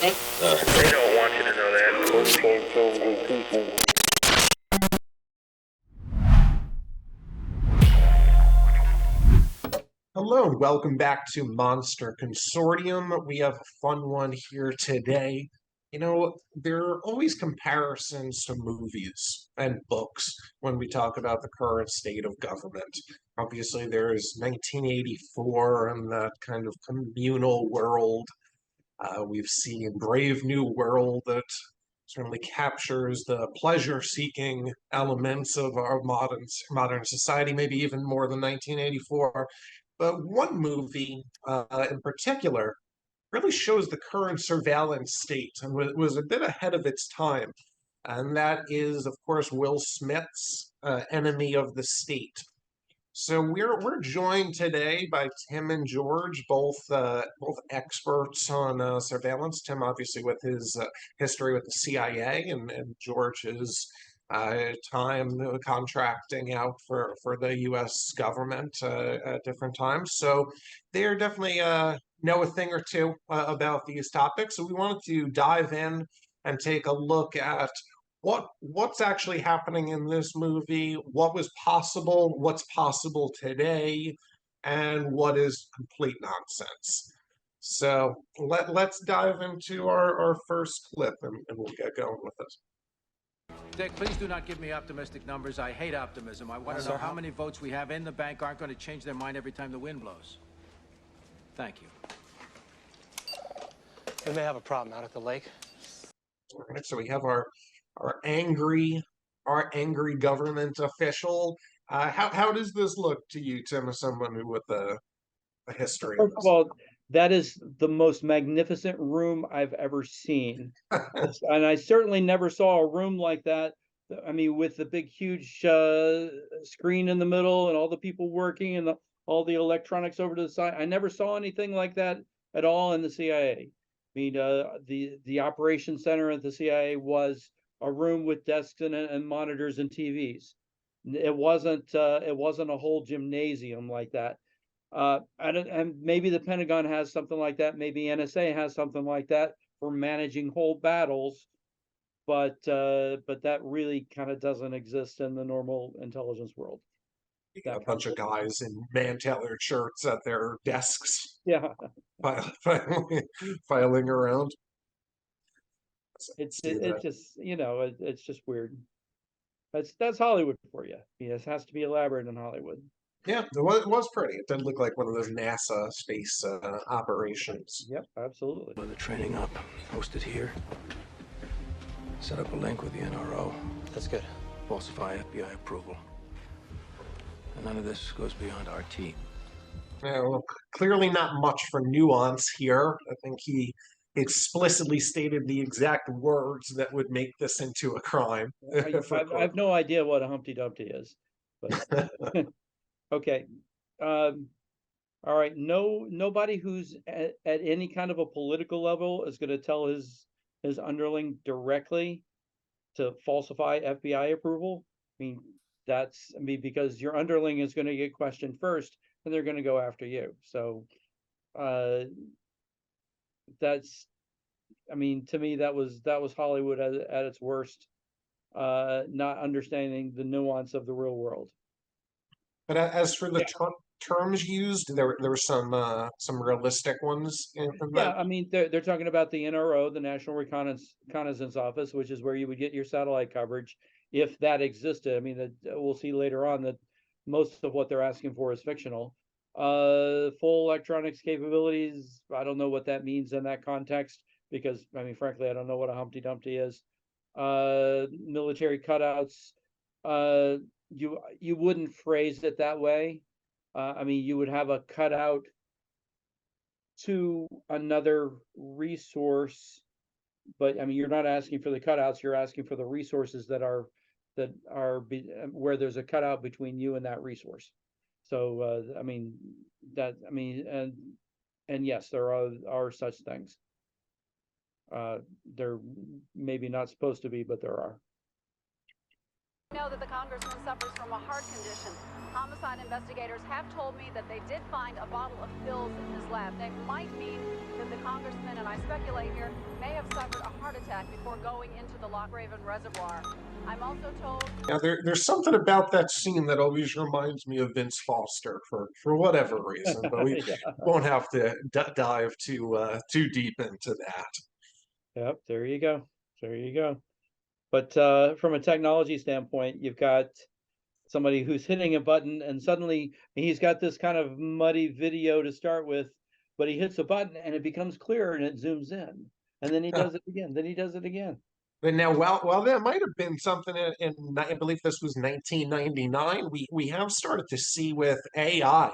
They don't want you to know that. Hello, and welcome back to Monster Consortium. We have a fun one here today. You know, there are always comparisons to movies and books when we talk about the current state of government. Obviously, there's 1984 and that kind of communal world. We've seen Brave New World that certainly captures the pleasure-seeking elements of our modern society, maybe even more than 1984. But one movie in particular really shows the current surveillance state and was a bit ahead of its time. And that is, of course, Will Smith's Enemy of the State. So we're joined today by Tim and George, both experts on surveillance. Tim, obviously, with his history with the CIA, and George's time contracting out for the U.S. government at different times. So they're definitely know a thing or two about these topics. So we wanted to dive in and take a look at what's actually happening in this movie, what was possible, what's possible today, and what is complete nonsense. So let's dive into our first clip and we'll get going with it. Dick, please do not give me optimistic numbers. I hate optimism. I want to know how many votes we have in the bank aren't going to change their mind every time the wind blows. Thank you. We may have a problem out at the lake. All right, so we have our angry government official. How does this look to you, Tim, as someone who with a history of First of all, that is the most magnificent room I've ever seen. And I certainly never saw a room like that. I mean, with the big, huge screen in the middle and all the people working and all the electronics over to the side. I never saw anything like that at all in the CIA. I mean, the operations center at the CIA was a room with desks and monitors and TVs. It wasn't a whole gymnasium like that. And maybe the Pentagon has something like that. Maybe NSA has something like that for managing whole battles. But that really kind of doesn't exist in the normal intelligence world. a bunch of guys in man-tailored shirts at their desks, Yeah, filing around. it's just it's just weird. That's Hollywood for you. It has to be elaborate in Hollywood. Yeah, it was pretty. It did look like one of those NASA space operations. Yep, absolutely. The training up, hosted here. Set up a link with the NRO. That's good. Falsify FBI approval. And none of this goes beyond our team. Yeah, well, clearly not much for nuance here. I think he explicitly stated the exact words that would make this into a crime. I have no idea what a Humpty Dumpty is, but okay. All right. Nobody who's at any kind of a political level is going to tell his underling directly to falsify FBI approval. I mean, because your underling is going to get questioned first, and they're going to go after you. So, to me, that was Hollywood at its worst, not understanding the nuance of the real world. But as for the terms used, there were some realistic ones in Yeah, that. I mean, they're talking about the NRO, the National Reconnaissance Office, which is where you would get your satellite coverage if that existed. I mean, we'll see later on that most of what they're asking for is fictional. Full electronics capabilities, I don't know what that means in that context because, I mean, frankly, I don't know what a Humpty Dumpty is. Military cutouts, you wouldn't phrase it that way. I mean, you would have a cutout to another resource, but I mean, you're not asking for the cutouts. You're asking for the resources that are where there's a cutout between you and that resource. So, and yes, there are such things. They're maybe not supposed to be, but there are. Know that the congressman suffers from a heart condition. Homicide investigators have told me that they did find a bottle of pills in his lab. They might mean that the congressman, and I speculate here, may have suffered a heart attack before going into the Loch Raven Reservoir. I'm also told... Now, there's something about that scene that always reminds me of Vince Foster for whatever reason, but we Yeah. won't have to dive too deep into that. Yep, there you go. There you go. But from a technology standpoint, you've got somebody who's hitting a button and suddenly he's got this kind of muddy video to start with, but he hits a button and it becomes clear and it zooms in. And then he does it again. Then he does it again. And now, while that might have been something in I believe this was 1999, we have started to see with AI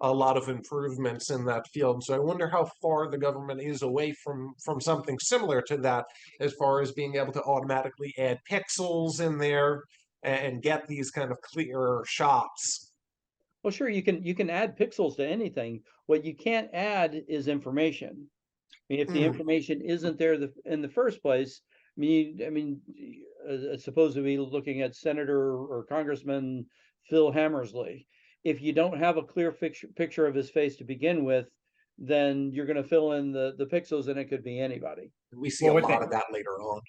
a lot of improvements in that field. So I wonder how far the government is away from something similar to that, as far as being able to automatically add pixels in there and get these kind of clearer shots. Well, sure, you can add pixels to anything. What you can't add is information. I mean, if the information isn't there in the first place, supposed to be looking at Senator or Congressman Phil Hammersley. If you don't have a clear picture of his face to begin with, then you're going to fill in the pixels, and it could be anybody. We see a lot of that later on.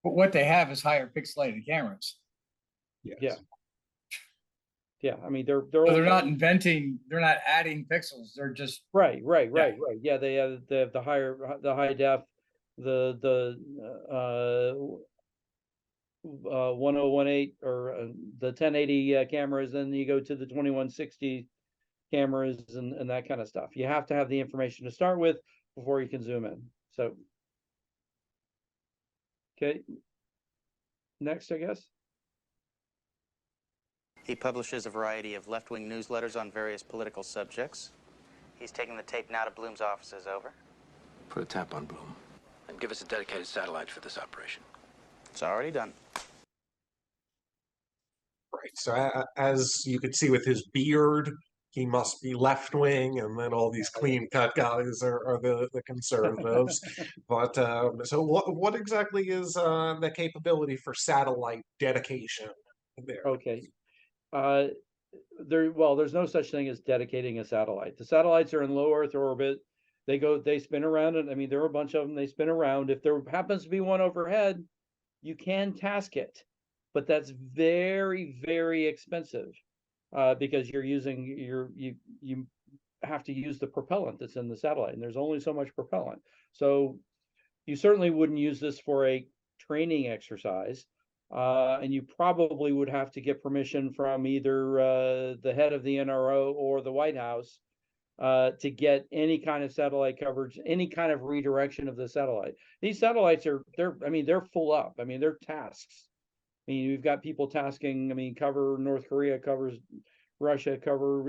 But what they have is higher pixelated cameras. Yes. Yeah. Yeah, I mean they're not inventing, they're not adding pixels. They're just right. Yeah, they have the high def, the 1018 or the 1080 cameras, and you go to the 2160 cameras and that kind of stuff. You have to have the information to start with before you can zoom in. So, okay, next, I guess. He publishes a variety of left-wing newsletters on various political subjects. He's taking the tape now to Bloom's offices. Over. Put a tap on Bloom. And give us a dedicated satellite for this operation. It's already done. Right. So as you could see with his beard, he must be left wing, and then all these clean cut guys are the conservatives. But so what exactly is the capability for satellite dedication there? Okay. There's no such thing as dedicating a satellite. The satellites are in low Earth orbit. They spin around, and I mean there are a bunch of them. They spin around. If there happens to be one overhead, you can task it, but that's very, very expensive because you have to use the propellant that's in the satellite, and there's only so much propellant. So you certainly wouldn't use this for a training exercise. And you probably would have to get permission from either the head of the NRO or the White House to get any kind of satellite coverage, any kind of redirection of the satellite. These satellites they're full up. I mean, they're tasks. I mean, you've got people tasking, cover North Korea, covers Russia, cover,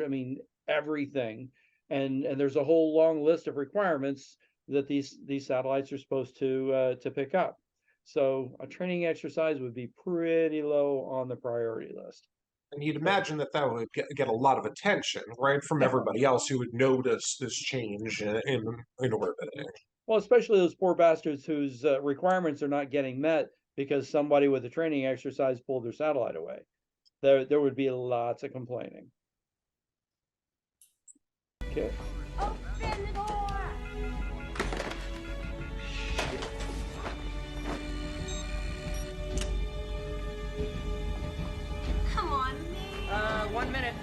everything. And there's a whole long list of requirements that these satellites are supposed to pick up. So a training exercise would be pretty low on the priority list. And you'd imagine that would get a lot of attention, right, from everybody else who would notice this change in orbiting. Well, especially those poor bastards whose requirements are not getting met because somebody with a training exercise pulled their satellite away. There would be lots of complaining. Okay. Open the door! Come on, man. 1 minute.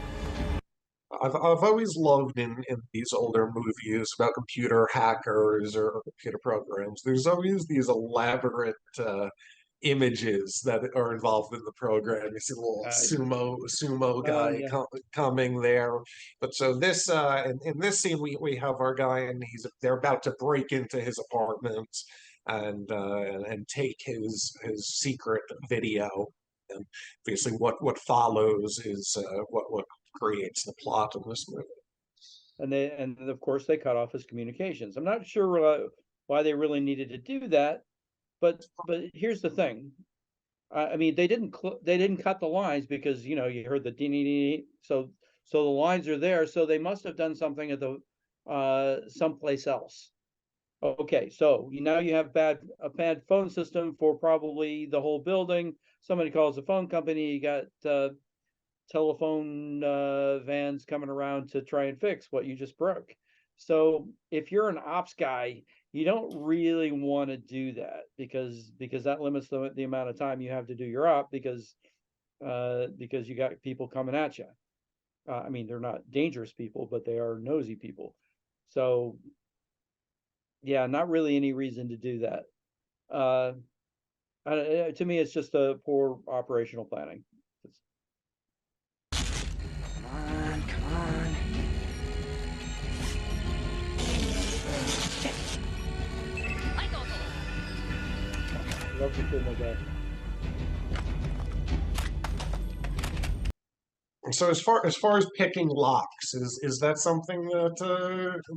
I've always loved in these older movies about computer hackers or computer programs. There's always these elaborate images that are involved in the program. You see the little sumo guy coming there. But so this in this scene we have our guy, and they're about to break into his apartment and take his secret video. And obviously what follows is what creates the plot of this movie. And of course they cut off his communications. I'm not sure why they really needed to do that, but here's the thing. They didn't cut the lines because you heard the ding, so the lines are there. So they must have done something at the someplace else. Okay, so now you have a bad phone system for probably the whole building. Somebody calls the phone company. You got telephone vans coming around to try and fix what you just broke. So if you're an ops guy, you don't really want to do that because that limits the amount of time you have to do your op because you got people coming at you. I mean, they're not dangerous people, but they are nosy people. So yeah, not really any reason to do that. To me, it's just a poor operational planning. Come on, come on. Love to kill my guy. So as far as picking locks, is that something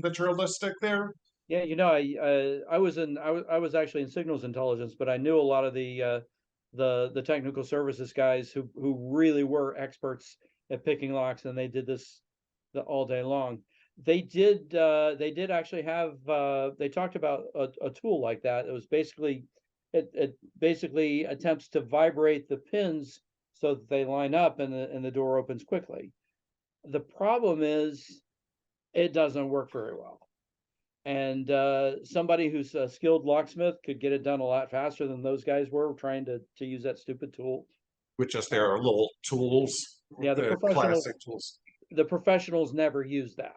that's realistic there? Yeah, I was actually in signals intelligence, but I knew a lot of the technical services guys who really were experts at picking locks, and they did this all day long. They did actually have they talked about a tool like that. It was basically it basically attempts to vibrate the pins so that they line up and the door opens quickly. The problem is it doesn't work very well. And somebody who's a skilled locksmith could get it done a lot faster than those guys were trying to use that stupid tool. With just their little tools, Yeah, the professionals, classic tools. the professionals never use that.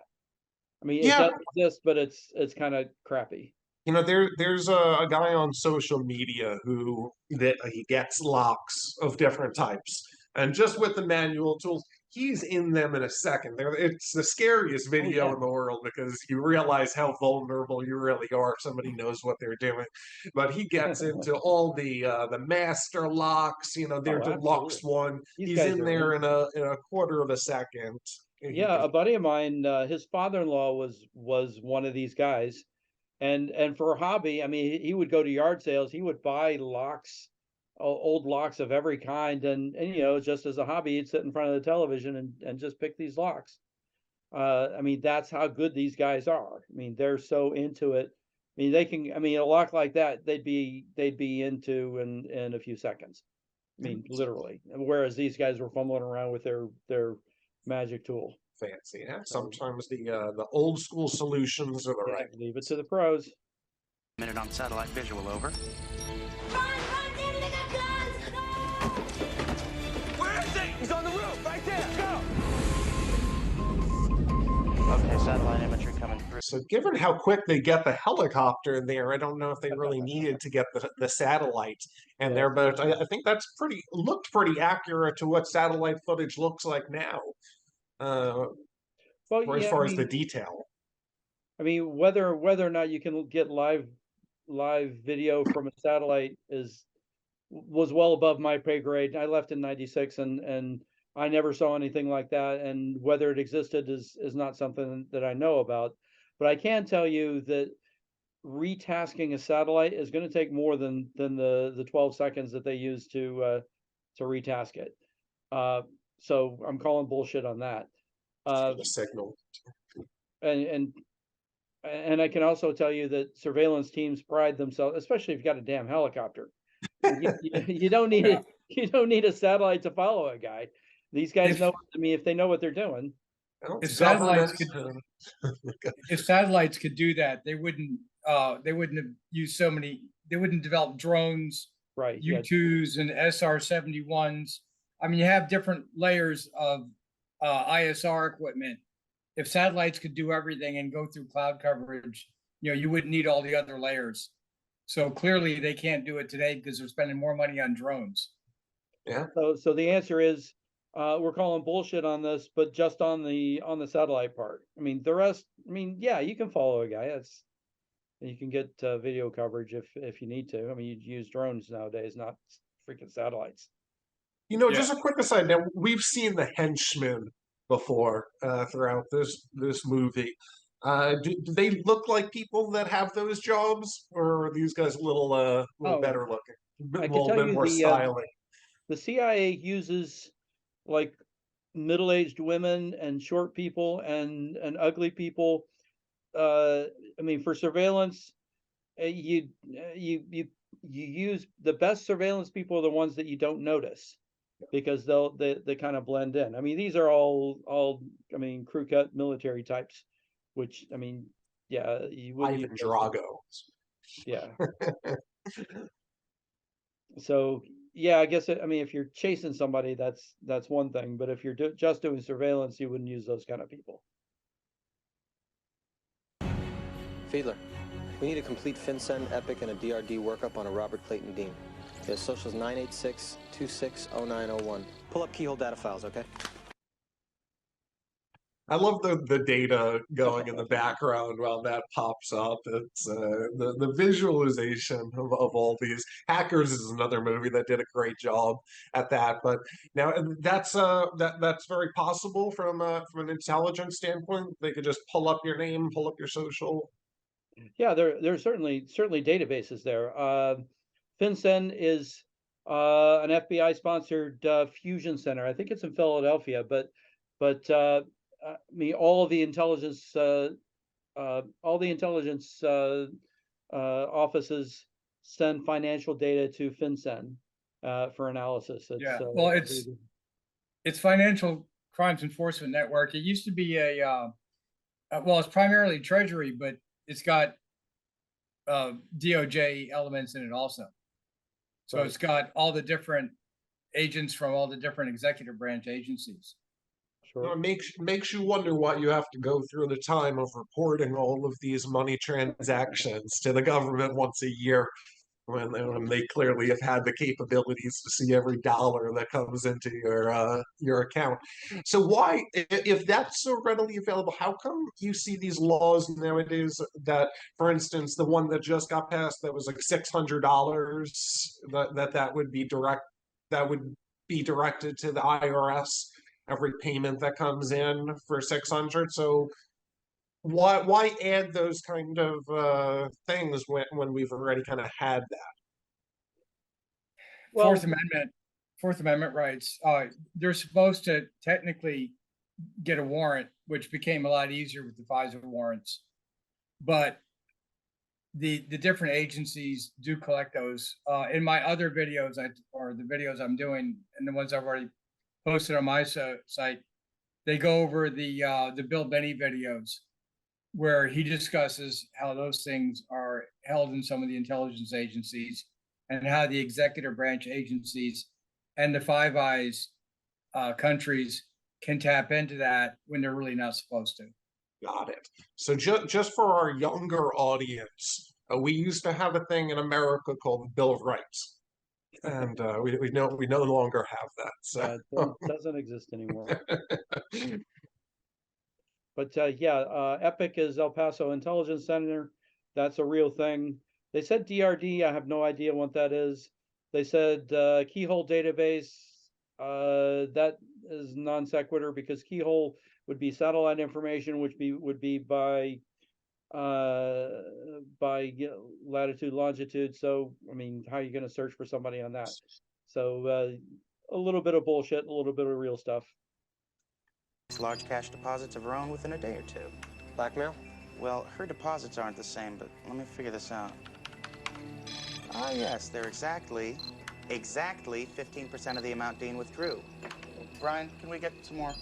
I mean, it Yeah. does exist, but it's kind of crappy. You know, there's a guy on social media who he gets locks of different types, and just with the manual tools, he's in them in a second. It's the scariest video yeah. in the world because you realize how vulnerable you really are if somebody knows what they're doing. But he gets into all the master locks, you know, their deluxe absolutely. one. These He's guys in are there in. in a quarter of a second. Yeah, a buddy of mine, his father-in-law was one of these guys, and for a hobby, I mean, he would go to yard sales, he would buy locks, old locks of every kind, and just as a hobby, he'd sit in front of the television and just pick these locks. I mean, that's how good these guys are. I mean, they're so into it. I mean, they can. I mean, a lock like that, they'd be into in a few seconds. I mean, literally. Whereas these guys were fumbling around with their magic tool. Fancy. Yeah, sometimes the old school solutions are the right. Leave it to the pros. Minute on satellite visual, over. Where is he? He's on the roof, right there. Go. Okay, satellite imagery coming through. So given how quick they get the helicopter there, I don't know if they really needed to get the satellite in there, but I think that's looked pretty accurate to what satellite footage looks like now. Well, as far as the detail. I mean, whether or not you can get live video from a satellite was well above my pay grade. I left in '96 and I never saw anything like that. And whether it existed is not something that I know about. But I can tell you that retasking a satellite is going to take more than the 12 seconds that they use to retask it. So I'm calling bullshit on that. The signal. And I can also tell you that surveillance teams pride themselves, especially if you've got a damn helicopter. You don't need it. You don't need a satellite to follow a guy. These guys know. I mean, if they know what they're doing. If satellites could do that, they wouldn't have used so many. They wouldn't develop drones, right? U-2s and SR-71s. I mean, you have different layers of ISR equipment. If satellites could do everything and go through cloud coverage, you wouldn't need all the other layers. So clearly they can't do it today because they're spending more money on drones. Yeah. So the answer is we're calling bullshit on this, but just on the satellite part. I mean, the rest. I mean, yeah, you can follow a guy. You can get video coverage if you need to. I mean, you use drones nowadays, not freaking satellites. Just a quick aside. Now we've seen the henchmen before throughout this movie. Do they look like people that have those jobs, or are these guys a little better looking, a little bit more stylish? The CIA uses like middle-aged women and short people and ugly people. I mean, for surveillance, you use the best surveillance people are the ones that you don't notice because they kind of blend in. I mean, these are all I mean, crew cut military types which, I mean, yeah, you wouldn't Ivan use those. Drago. Yeah. So, yeah, I guess, I mean, if you're chasing somebody, that's one thing, but if you're just doing surveillance, you wouldn't use those kind of people. Fiedler, we need a complete FinCEN, Epic, and a DRD workup on a Robert Clayton Dean. His social's 986-260901. Pull up keyhole data files, okay? I love the data going in the background while that pops up. It's the visualization of all these. Hackers is another movie that did a great job at that. But now that's that's very possible from an intelligence standpoint. They could just pull up your name, pull up your social. Yeah, there's certainly databases there. FinCEN is an FBI sponsored fusion center. I think it's in Philadelphia, but I mean, all of the intelligence offices send financial data to FinCEN for analysis. Yeah, well, it's Financial Crimes Enforcement Network. It used to be well, it's primarily Treasury, but it's got DOJ elements in it also. So it's got all the different agents from all the different executive branch agencies. Sure. It makes you wonder what you have to go through the time of reporting all of these money transactions to the government once a year, when they clearly have had the capabilities to see every dollar that comes into your account. So why, if that's so readily available, how come you see these laws nowadays that, for instance, the one that just got passed that was like $600 that would be directed to the IRS, every payment that comes in for 600. So why add those kind of things when we've already kind of had that? Well, Fourth Amendment rights. They're supposed to technically get a warrant, which became a lot easier with the FISA warrants, but the different agencies do collect those. In my other videos, or the videos I'm doing, and the ones I've already posted on my site, they go over the Bill Benny videos, where he discusses how those things are held in some of the intelligence agencies, and how the executive branch agencies and the Five Eyes countries can tap into that when they're really not supposed to. Got it. So just for our younger audience, we used to have a thing in America called the Bill of Rights, and we no longer have that. So it doesn't exist anymore. But yeah, Epic is El Paso Intelligence Center. That's a real thing. They said DRD. I have no idea what that is. They said Keyhole database. That is non sequitur, because Keyhole would be satellite information, which would be by latitude, longitude. So I mean, how are you going to search for somebody on that? So a little bit of bullshit, a little bit of real stuff. Large cash deposits of her own within a day or two. Blackmail? Well, her deposits aren't the same, but let me figure this out. Ah, yes, they're exactly 15% of the amount Dean withdrew. Brian, can we get some more?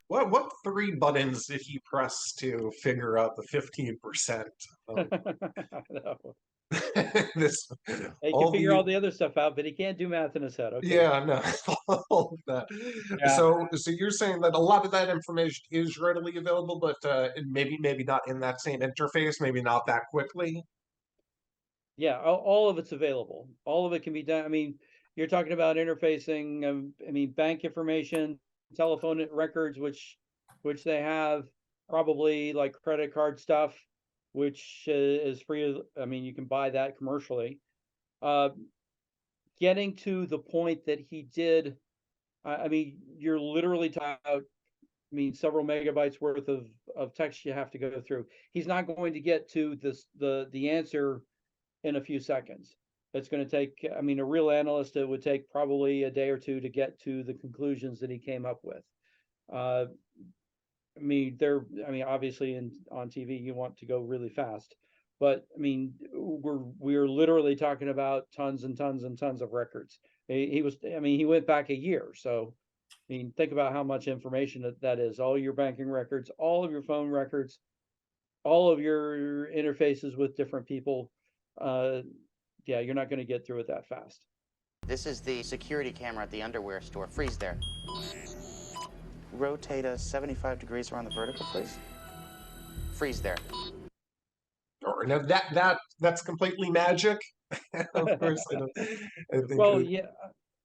what three buttons did he press to figure out the 15%? This He can figure all the other stuff out, but he can't do math in his head. Okay. Yeah, no, all of that. Yeah. So you're saying that a lot of that information is readily available, but maybe not in that same interface, maybe not that quickly. Yeah, all of it's available. All of it can be done. I mean, you're talking about interfacing. I mean, bank information, telephone records, which they have, probably like credit card stuff, which is free. I mean, you can buy that commercially. Getting to the point that he did, I mean, you're literally talking about, I mean, several megabytes worth of text you have to go through. He's not going to get to the answer in a few seconds. It's going to take, I mean, a real analyst, it would take probably a day or two to get to the conclusions that he came up with. I mean, obviously on TV you want to go really fast, but I mean, we're literally talking about tons and tons and tons of records. He went back a year, so I mean, think about how much information that is. All your banking records, all of your phone records, all of your interfaces with different people, yeah, you're not going to get through it that fast. This is the security camera at the underwear store. Freeze there. Rotate us 75 degrees around the vertical, please. Freeze there. Or no, that's completely magic. Of course, I think Well, yeah,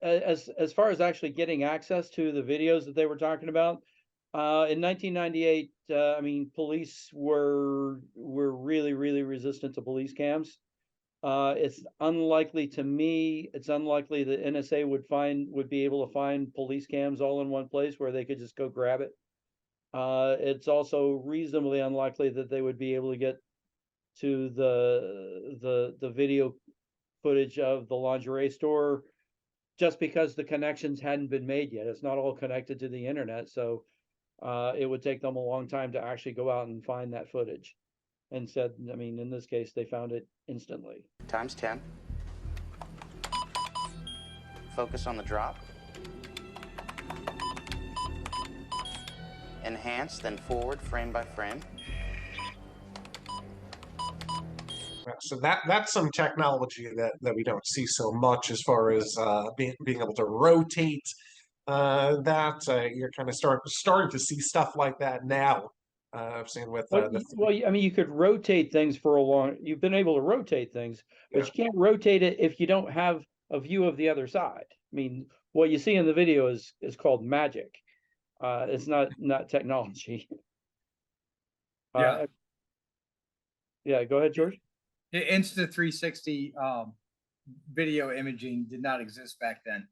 as far as actually getting access to the videos that they were talking about, in 1998, I mean, police were really, really resistant to police cams. It's unlikely to me, it's unlikely that NSA would be able to find police cams all in one place where they could just go grab it. It's also reasonably unlikely that they would be able to get to the video footage of the lingerie store, just because the connections hadn't been made yet. It's not all connected to the internet, so it would take them a long time to actually go out and find that footage. And said, I mean, in this case, they found it instantly. Times 10. Focus on the drop. Enhance, then forward, frame by frame. So that's some technology that we don't see so much, as far as being able to rotate. You're kind of starting to see stuff like that now. I've seen with Well, I mean, you could rotate things for a long. You've been able to rotate things, but you can't rotate it if you don't have a view of the other side. I mean, what you see in the video is called magic. It's not technology. Yeah. Yeah. Go ahead, George. Insta360 video imaging did not exist back then,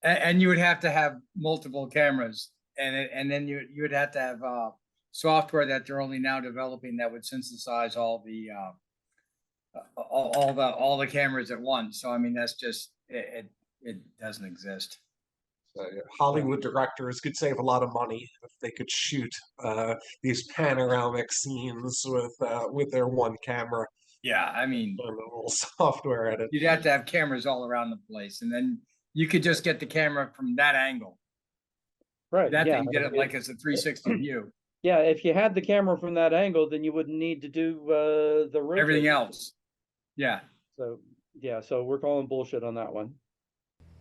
and you would have to have multiple cameras. And then you would have to have software that they're only now developing that would synthesize all the cameras at once. So I mean, that's just it doesn't exist. Hollywood directors could save a lot of money if they could shoot these panoramic scenes with their one camera. Yeah, I mean, a little software edit. You'd have to have cameras all around the place, and then you could just get the camera from that angle. Right. That thing did it like it's a 360 view. Yeah, if you had the camera from that angle, then you wouldn't need to do the rotation. Everything else. Yeah. So yeah, so we're calling bullshit on that one.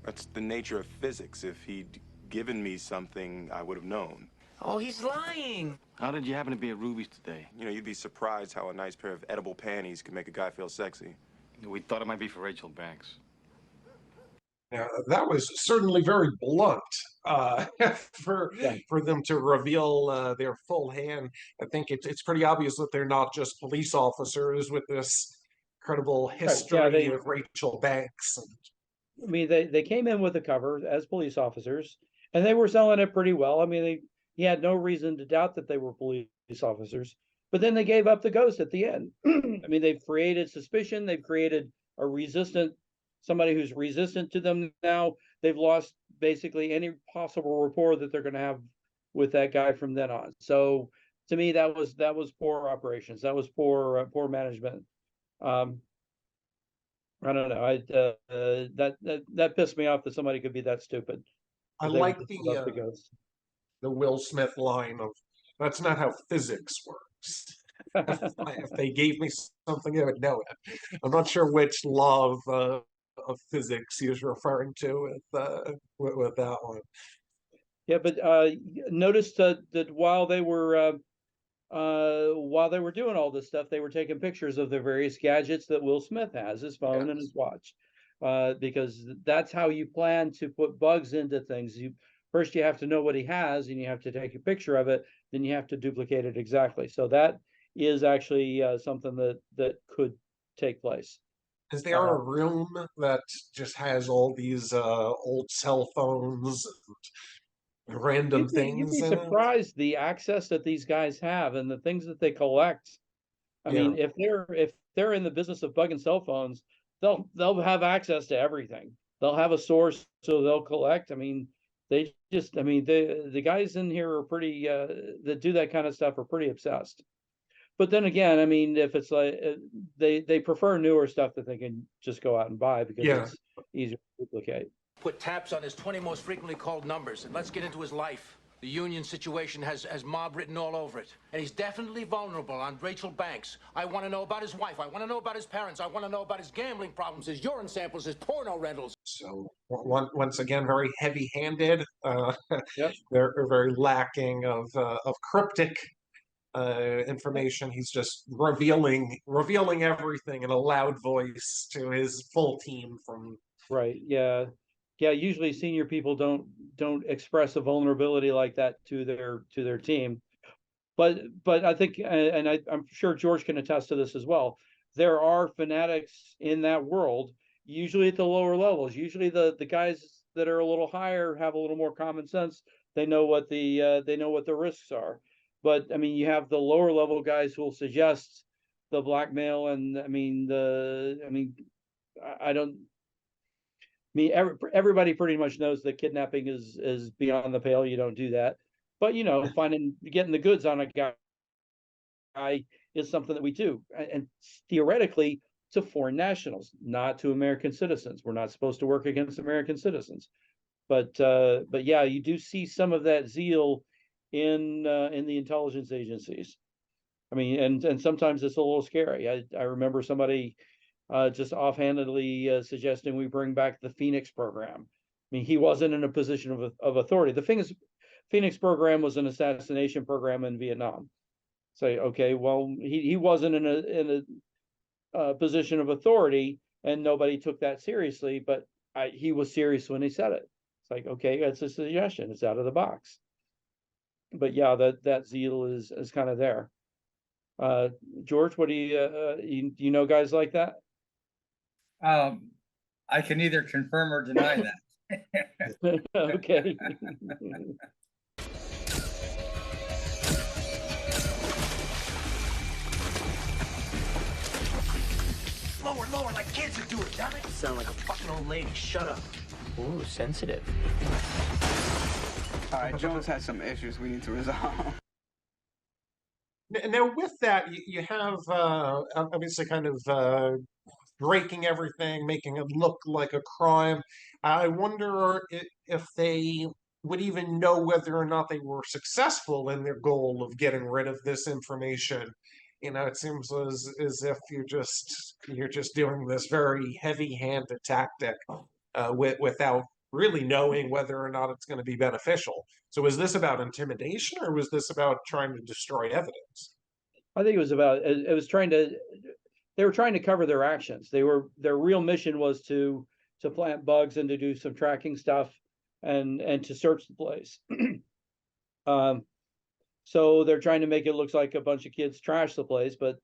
That's the nature of physics. If he'd given me something, I would have known. Oh, he's lying. How did you happen to be at Ruby's today? You know, you'd be surprised how a nice pair of edible panties can make a guy feel sexy. We thought it might be for Rachel Banks. Now, that was certainly very blunt for them to reveal their full hand. I think it's pretty obvious that they're not just police officers with this incredible history of Rachel Banks. I mean, they came in with a cover as police officers, and they were selling it pretty well. I mean, he had no reason to doubt that they were police officers. But then they gave up the ghost at the end. I mean, they've created suspicion. They've created somebody who's resistant to them now. They've lost basically any possible rapport that they're going to have with that guy from then on. So to me, that was poor operations. That was poor management. I don't know. That pissed me off that somebody could be that stupid. I like the Will Smith line of, "That's not how physics works." If they gave me something, I would know it. I'm not sure which law of physics he was referring to with that one. Yeah, but notice that while they were doing all this stuff, they were taking pictures of the various gadgets that Will Smith has, his phone and his watch, because that's how you plan to put bugs into things. First you have to know what he has, and you have to take a picture of it. Then you have to duplicate it exactly. So that is actually something that could take place. Is there a room that just has all these old cell phones and random things? You'd be surprised the access that these guys have and the things that they collect. I mean, if they're in the business of bugging cell phones, they'll have access to everything. They'll have a source, so they'll collect. I mean, the guys in here are pretty that do that kind of stuff are pretty obsessed. But then again, I mean, if it's like they prefer newer stuff that they can just go out and buy because it's easier to duplicate. Put taps on his 20 most frequently called numbers, and let's get into his life. The union situation has mob written all over it. And he's definitely vulnerable on Rachel Banks. I want to know about his wife. I want to know about his parents. I want to know about his gambling problems, his urine samples, his porno rentals. So once again, very heavy-handed. Yep. They're very lacking of cryptic information. He's just revealing everything in a loud voice to his full team from. Right. Yeah. Yeah. Usually senior people don't express a vulnerability like that to their team. But I think, and I'm sure George can attest to this as well. There are fanatics in that world, usually at the lower levels. Usually the guys that are a little higher have a little more common sense. They know what the risks are. But I mean, you have the lower level guys who will suggest the blackmail, and I mean everybody pretty much knows that kidnapping is beyond the pale. You don't do that. But getting the goods on a guy is something that we do, and theoretically to foreign nationals, not to American citizens. We're not supposed to work against American citizens. But yeah, you do see some of that zeal in the intelligence agencies. I mean, and sometimes it's a little scary. I remember somebody just offhandedly suggesting we bring back the Phoenix program. I mean, he wasn't in a position of authority. The thing is, Phoenix program was an assassination program in Vietnam. Say, okay, well, he wasn't in a position of authority, and nobody took that seriously. But he was serious when he said it. It's like, okay, it's a suggestion. It's out of the box. But yeah, that zeal is kind of there. George, what do you know guys like that? I can neither confirm or deny that. Okay. Lower, like kids are doing, damn it. Sound like a fucking old lady. Shut up. Ooh, sensitive. All right, Jones has some issues we need to resolve. Now, with that, you have obviously kind of breaking everything, making it look like a crime. I wonder if they would even know whether or not they were successful in their goal of getting rid of this information. It seems as if you're just doing this very heavy-handed tactic without really knowing whether or not it's going to be beneficial. So was this about intimidation, or was this about trying to destroy evidence? I think it was they were trying to cover their actions. Their real mission was to plant bugs and to do some tracking stuff and to search the place. So they're trying to make it look like a bunch of kids trashed the place, but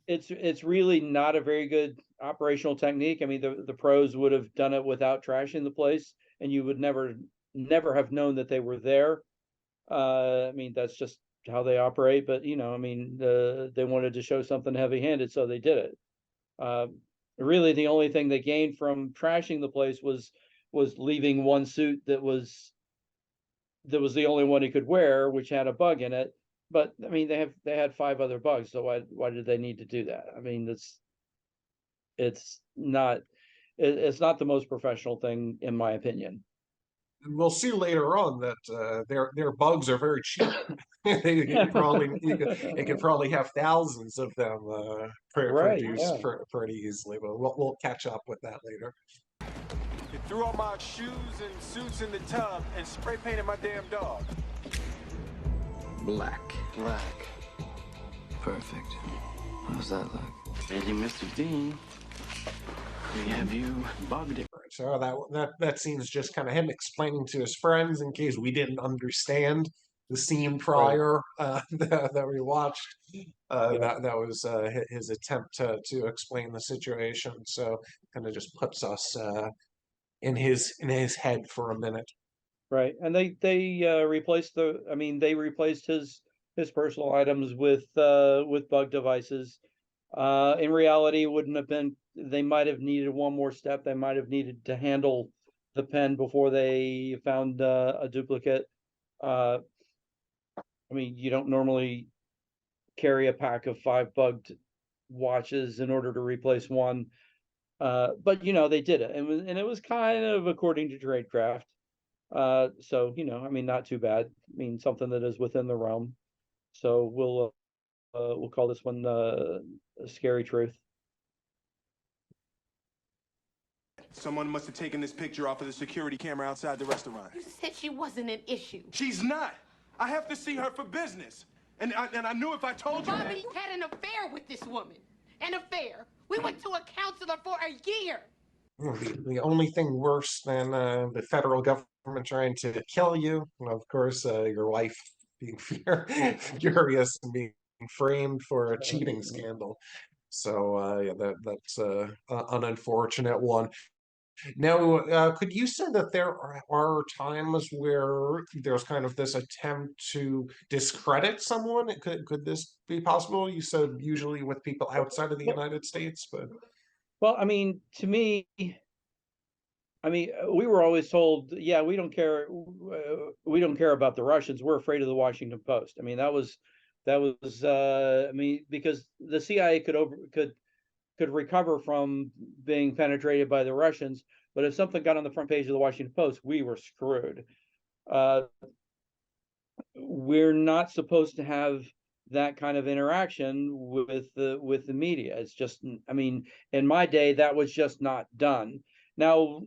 it's really not a very good operational technique. I mean, the pros would have done it without trashing the place, and you would never have known that they were there. I mean, that's just how they operate. But I mean, they wanted to show something heavy-handed, so they did it. Really, the only thing they gained from trashing the place was leaving one suit that was the only one he could wear, which had a bug in it. But I mean, they had 5 other bugs, so why did they need to do that? I mean, it's not the most professional thing, in my opinion. And we'll see later on that their bugs are very cheap. They can probably have thousands of them produced pretty easily. But we'll catch up with that later. You threw all my shoes and suits in the tub and spray painted my damn dog. Black. Perfect. How's that look? Hey, Mr. Dean, we have you bugged it. So that scene's just kind of him explaining to his friends in case we didn't understand the scene prior that we watched. That was his attempt to explain the situation. So kind of just puts us in his head for a minute. Right, and they replaced his personal items with bug devices. In reality, it wouldn't have been. They might have needed one more step. They might have needed to handle the pen before they found a duplicate. I mean, you don't normally carry a pack of 5 bugged watches in order to replace one. But they did it, and it was kind of according to tradecraft. So, you know, I mean, not too bad. I mean, something that is within the realm. So we'll call this one a scary truth. Someone must have taken this picture off of the security camera outside the restaurant. You said she wasn't an issue. She's not. I have to see her for business. And I knew if I told you Bobby had an affair with this woman. An affair. We went to a counselor for a year. The only thing worse than the federal government trying to kill you, well, of course, your wife being furious and being framed for a cheating scandal. So yeah, that's an unfortunate one. Now, could you say that there are times where there's kind of this attempt to discredit someone? Could this be possible? You said usually with people outside of the United States, but Well, I mean, to me, I mean, we were always told, yeah, we don't care about the Russians. We're afraid of the Washington Post. I mean, that was, I mean, because the CIA could recover from being penetrated by the Russians, but if something got on the front page of the Washington Post, we were screwed. We're not supposed to have that kind of interaction with the media. It's just, I mean, in my day, that was just not done. Now,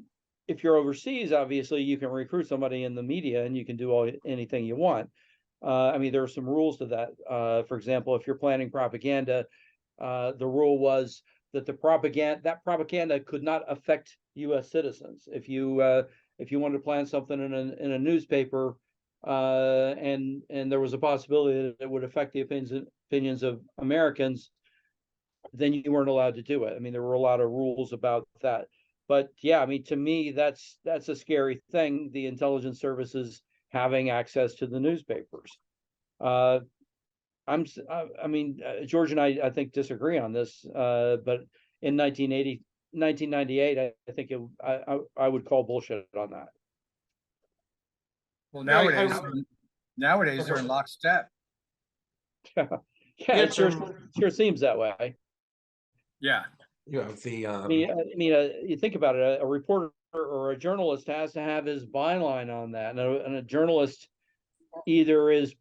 if you're overseas, obviously you can recruit somebody in the media and you can do anything you want. I mean, there are some rules to that. For example, if you're planning propaganda, the rule was that that propaganda could not affect U.S. citizens. If you wanted to plan something in a newspaper, and there was a possibility that it would affect the opinions of Americans, then you weren't allowed to do it. I mean, there were a lot of rules about that. But yeah, I mean, to me, that's a scary thing. The intelligence services having access to the newspapers. I mean, George and I think disagree on this, but in 1998, I think I would call bullshit on that. Well, nowadays they're in lockstep. Yeah, it sure seems that way. Yeah. You have the I mean, you think about it, a reporter or a journalist has to have his byline on that, and a journalist either is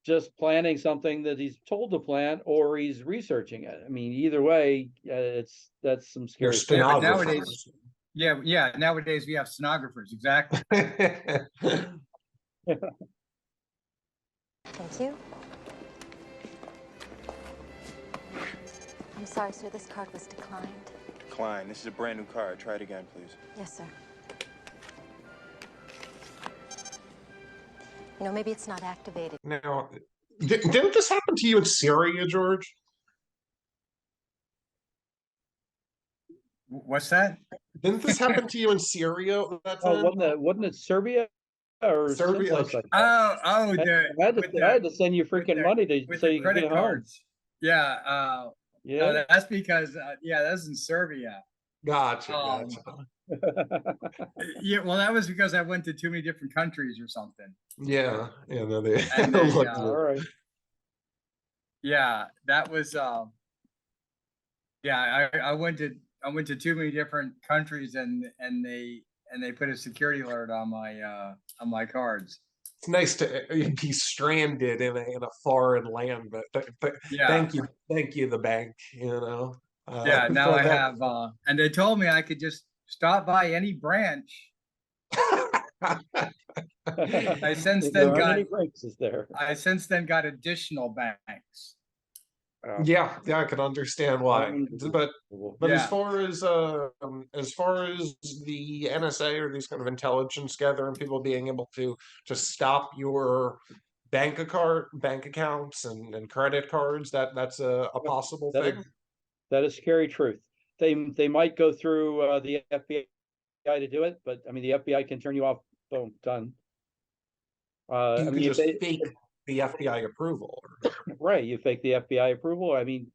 just planning something that he's told to plan, or he's researching it. I mean, either way, that's some scary stuff. Yeah, but nowadays we have stenographers. Exactly. Thank you. I'm sorry, sir. This card was declined. Klein, this is a brand new card. Try it again, please. Yes, sir. You know, maybe it's not activated. now, didn't this happen to you in Syria, George? What's that? Didn't this happen to you in Syria at that time? Wasn't it Serbia or Serbia? someplace like that? I had to send you freaking money so you could get home. Yeah. Yeah. No, that's because that's in Serbia. Gotcha. Yeah, well, that was because I went to too many different countries or something. Yeah. No, All right. Yeah, that was. Yeah, I went to too many different countries, and they put a security alert on my cards. It's nice to be stranded in a foreign land, but Yeah. thank you, the bank. Yeah, now I have, and they told me I could just stop by any branch. I since then got additional banks. Yeah, I can understand why. But Yeah. as far as the NSA or these kind of intelligence gathering people being able to stop your bank accounts and credit cards, that's a possible thing. That is scary truth. They might go through the FBI to do it, but I mean the FBI can turn you off. Boom, done. You can just fake the FBI approval. Right, you fake the FBI approval. I mean,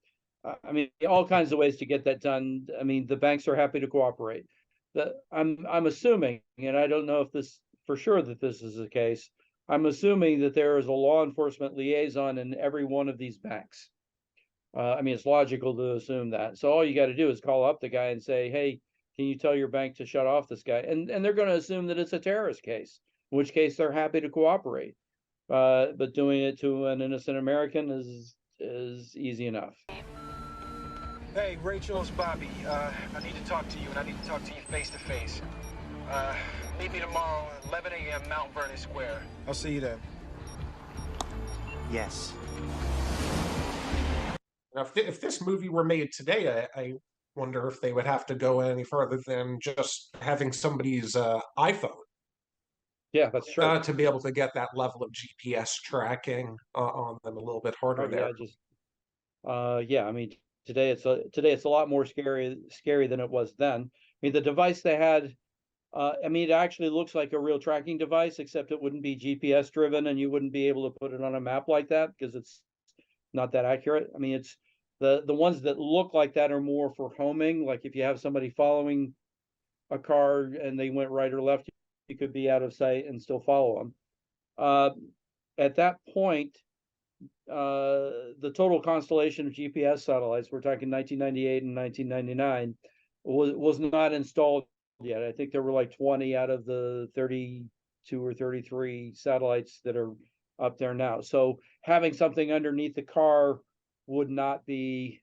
all kinds of ways to get that done. I mean, the banks are happy to cooperate. I'm assuming, and I don't know if this for sure that this is the case. I'm assuming that there is a law enforcement liaison in every one of these banks. I mean, it's logical to assume that. So all you got to do is call up the guy and say, "Hey, can you tell your bank to shut off this guy? And they're going to assume that it's a terrorist case, in which case they're happy to cooperate. But doing it to an innocent American is easy enough. Hey, Rachel, it's Bobby. I need to talk to you, and I need to talk to you face to face. Meet me tomorrow at 11 a.m. Mount Vernon Square. I'll see you then. Yes. Now, if this movie were made today, I wonder if they would have to go any further than just having somebody's iPhone. Yeah, that's true. To be able to get that level of GPS tracking on them a little bit harder there. Yeah, I mean, today it's a lot more scary than it was then. I mean, the device they had, I mean, it actually looks like a real tracking device, except it wouldn't be GPS driven, and you wouldn't be able to put it on a map like that because it's not that accurate. I mean, it's the ones that look like that are more for homing. Like if you have somebody following a car and they went right or left, you could be out of sight and still follow them. At that point, the total constellation of GPS satellites, we're talking 1998 and 1999, was not installed yet. I think there were like 20 out of the 32 or 33 satellites that are up there now. So having something underneath the car would not be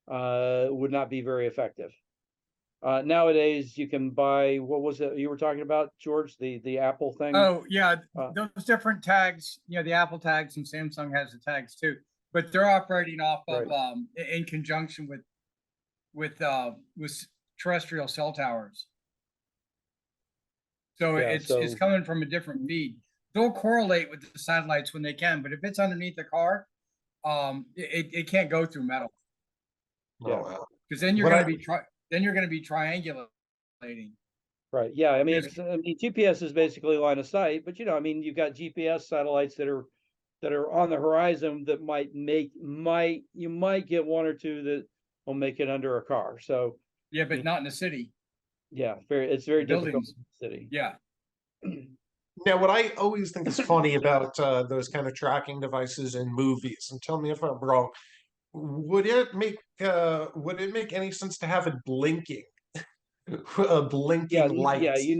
very effective. Nowadays, you can buy, what was it you were talking about, George? The Apple thing? Oh, yeah, those different tags, you know, the Apple tags, and Samsung has the tags too, but they're operating off of, in conjunction with terrestrial cell towers. So Yeah, it's coming from a different feed. They'll correlate with the satellites when they can, but if it's underneath the car, it can't go through metal. Yeah, because then you're going to be triangulating. Right. Yeah. I mean, GPS is basically line of sight, but you know, I mean, you've got GPS satellites that are on the horizon that you might get one or two that will make it under a car. So yeah, but not in the city. Yeah, it's very difficult Buildings. in the city. Yeah. Now, what I always think is funny about those kind of tracking devices in movies, and tell me if I'm wrong, would it make any sense to have it blinking? A blinking light. Yeah, you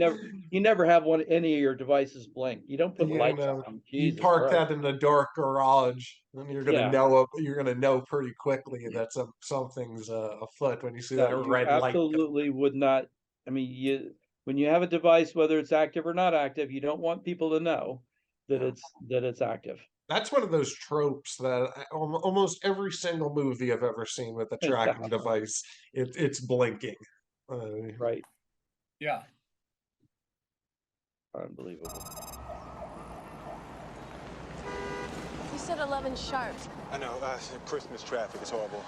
never have any of your devices blink. You don't put lights on them. You park that in a dark garage, and you're gonna know pretty quickly that something's afoot when you see that red light. Absolutely would not. I mean, when you have a device, whether it's active or not active, you don't want people to know that it's active. That's one of those tropes that almost every single movie I've ever seen with a tracking device, it's blinking. Right. Yeah. Unbelievable. You said 11 sharp. I know. Christmas traffic is horrible.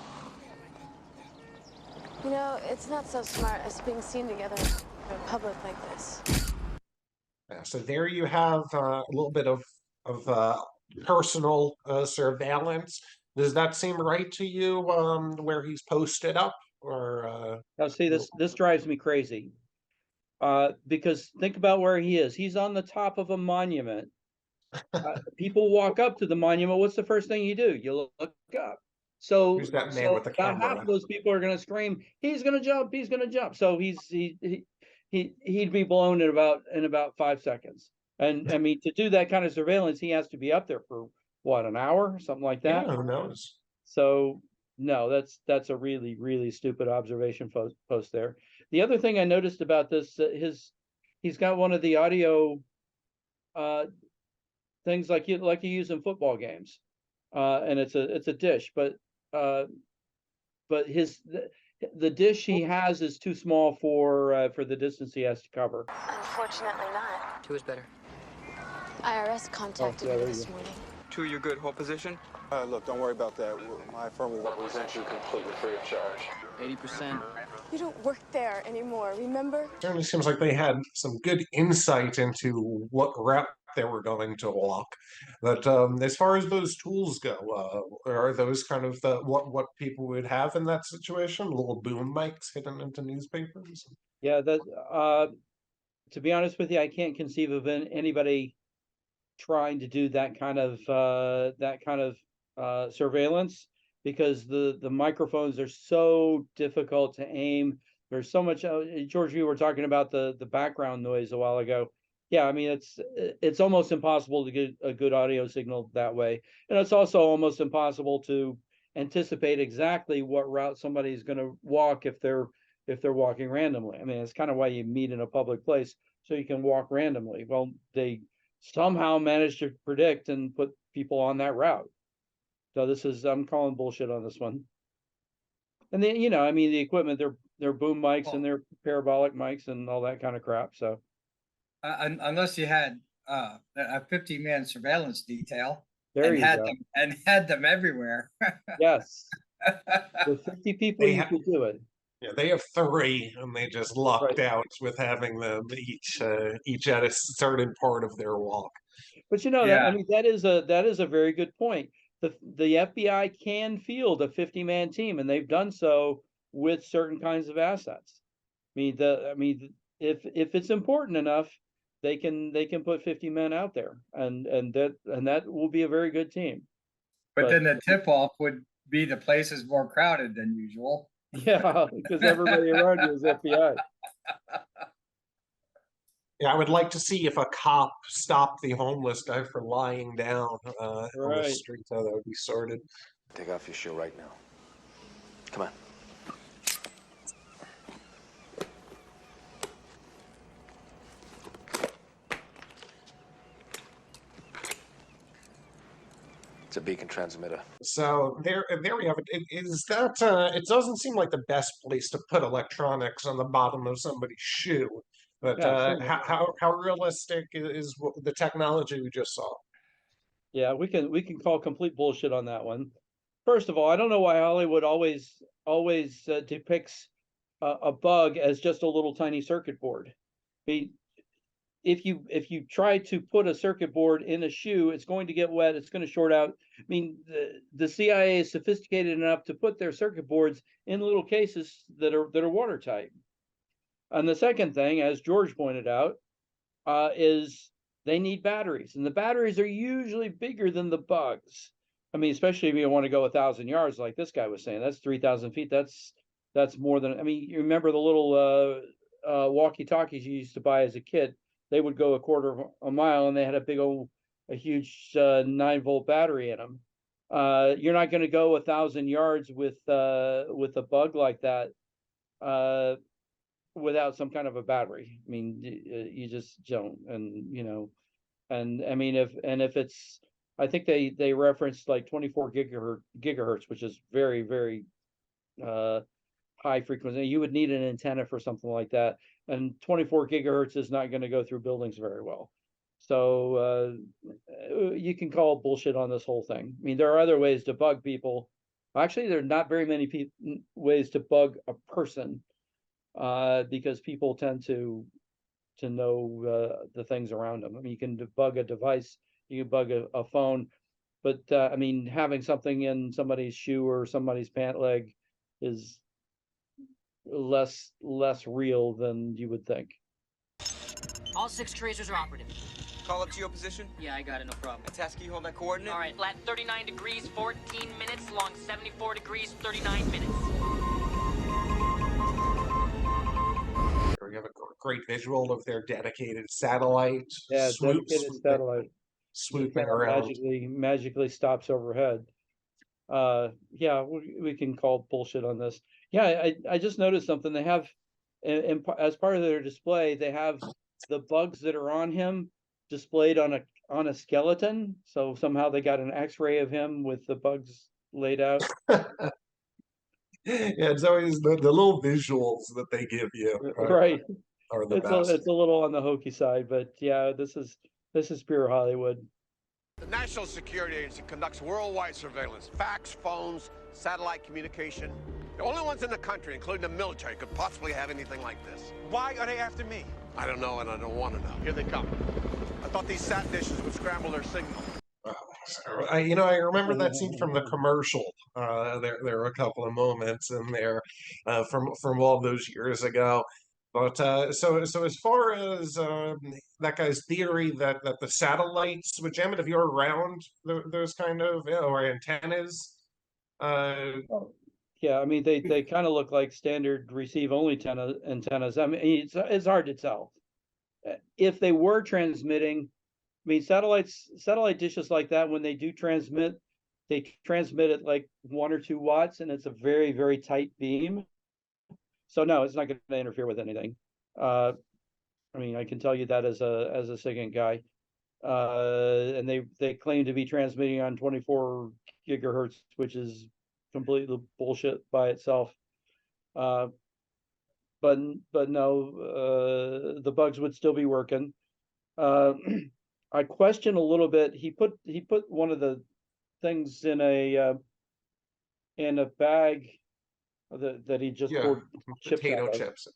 You know, it's not so smart us being seen together in public like this. Yeah, so there you have a little bit of personal surveillance. Does that seem right to you? Where he's posted up, or now see, this drives me crazy. Because think about where he is. He's on the top of a monument. People walk up to the monument. What's the first thing you do? You look up. So, who's that man with the camera? Half of those people are going to scream, "He's going to jump! He's going to jump!" So he'd be blown in about 5 seconds. And I mean, to do that kind of surveillance, he has to be up there for what, an hour, something like that. Yeah, who knows? So no, that's a really, really stupid observation post there. The other thing I noticed about this, he's got one of the audio things like you use in football games, and it's a dish, but the dish he has is too small for the distance he has to cover. Unfortunately not. 2 is better. IRS contacted me this morning. 2, you're good. Hold position. Look, don't worry about that. My firm will represent you completely free of charge. 80%. You don't work there anymore, remember? Certainly seems like they had some good insight into what route they were going to walk. But as far as those tools go, are those kind of what people would have in that situation? Little boom mics hidden into newspapers? Yeah, to be honest with you, I can't conceive of anybody trying to do that kind of surveillance, because the microphones are so difficult to aim. There's so much. George, you were talking about the background noise a while ago. Yeah, I mean it's almost impossible to get a good audio signal that way, and it's also almost impossible to anticipate exactly what route somebody's going to walk if they're walking randomly. I mean, it's kind of why you meet in a public place so you can walk randomly. Well, they somehow managed to predict and put people on that route. So I'm calling bullshit on this one. And then, I mean, the equipment, they're boom mics and they're parabolic mics and all that kind of crap. So unless you had a 50-man surveillance detail there you go. had them everywhere. Yes. With 50 people, you could do it. Yeah, they have 3, and they just lucked out with having them each at a certain part of their walk. But I mean, that is a very good point. The FBI can field a 50-man team, and they've done so with certain kinds of assets. I mean, if it's important enough, they can put 50 men out there, and that will be a very good team. But then the tip-off would be the place is more crowded than usual. Yeah, because everybody around you is FBI. Yeah, I would like to see if a cop stopped the homeless guy for lying down on the street. How that would be sorted. Take off your shoe right now. Come on. It's a beacon transmitter. So there we have it. Is that it doesn't seem like the best place to put electronics on the bottom of somebody's shoe. But how realistic is the technology we just saw? Yeah, we can call complete bullshit on that one. First of all, I don't know why Hollywood always depicts a bug as just a little tiny circuit board. I mean, if you try to put a circuit board in a shoe, it's going to get wet. It's going to short out. I mean, the CIA is sophisticated enough to put their circuit boards in little cases that are watertight. And the second thing, as George pointed out, is they need batteries, and the batteries are usually bigger than the bugs. I mean, especially if you want to go 1,000 yards, like this guy was saying, that's 3,000 feet. That's more than. I mean, you remember the little walkie-talkies you used to buy as a kid? They would go a quarter of a mile, and they had a huge 9-volt battery in them. You're not going to go 1,000 yards with a bug like that without some kind of a battery. I mean, you just don't. And and I mean, if it's, I think they referenced like 24 gigahertz, which is very, very high frequency. You would need an antenna for something like that, and 24 gigahertz is not going to go through buildings very well. So you can call bullshit on this whole thing. I mean, there are other ways to bug people. Actually, there are not very many ways to bug a person, because people tend to know the things around them. I mean, you can bug a device, you can bug a phone, but I mean, having something in somebody's shoe or somebody's pant leg is less real than you would think. All 6 tracers are operative. Call up to your position? Yeah, I got it, no problem. A task, you hold that coordinate? All right, flat 39 degrees, 14 minutes, long 74 degrees, 39 minutes. We have a great visual of their dedicated satellite. Yeah, dedicated satellite swooping around. Magically stops overhead. Yeah, we can call bullshit on this. Yeah, I just noticed something. They have, as part of their display, they have the bugs that are on him displayed on a skeleton. So somehow they got an X-ray of him with the bugs laid out. Yeah, it's always the little visuals that they give you. Right. Are the best. It's a little on the hokey side, but yeah, this is pure Hollywood. The National Security Agency conducts worldwide surveillance, fax, phones, satellite communication. The only ones in the country, including the military, could possibly have anything like this. Why are they after me? I don't know, and I don't want to know. Here they come. I thought these sat dishes would scramble their signal. I remember that scene from the commercial. There are a couple of moments in there from all those years ago. But so as far as that guy's theory that the satellites would jam it if you're around those kind of or antennas. Yeah, I mean, they kind of look like standard receive only antennas. I mean, it's hard to tell. If they were transmitting, I mean, satellite dishes like that, when they do transmit, they transmit at like 1 or 2 watts, and it's a very, very tight beam. So no, it's not going to interfere with anything. I mean, I can tell you that as a SIGINT guy. And they claim to be transmitting on 24 gigahertz, which is completely bullshit by itself. But no, the bugs would still be working. I question a little bit. He put one of the things in a bag that he just poured chips potato out of. chips.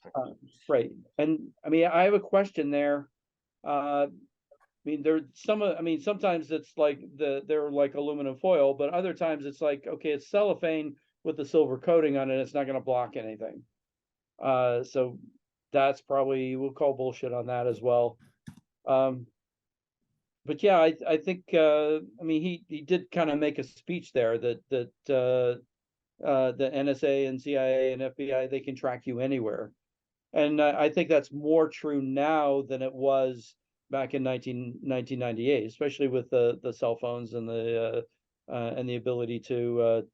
Right. And I mean, I have a question there. I mean, sometimes it's like they're like aluminum foil, but other times it's like, okay, it's cellophane with the silver coating on it. It's not going to block anything. So that's probably, we'll call bullshit on that as well. But yeah, I think, I mean, he did kind of make a speech there that the NSA and CIA and FBI, they can track you anywhere. And I think that's more true now than it was back in 1998, especially with the cell phones and the ability to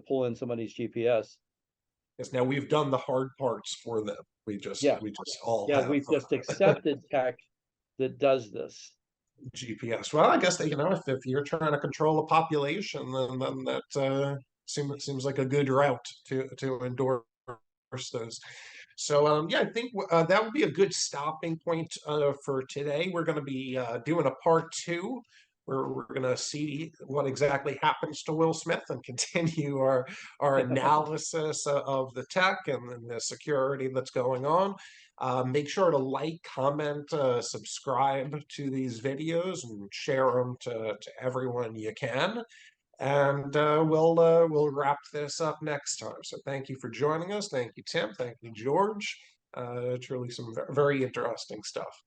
pull in somebody's GPS. Yes, now we've done the hard parts for them. We just all have we've just accepted tech that does this. GPS. Well, I guess that, if you're trying to control a population, then that seems like a good route to endorse those. So yeah, I think that would be a good stopping point for today. We're going to be doing a part 2 where we're going to see what exactly happens to Will Smith and continue our analysis of the tech and the security that's going on. Make sure to like, comment, subscribe to these videos, and share them to everyone you can. And we'll wrap this up next time. So thank you for joining us. Thank you, Tim. Thank you, George. Truly some very interesting stuff.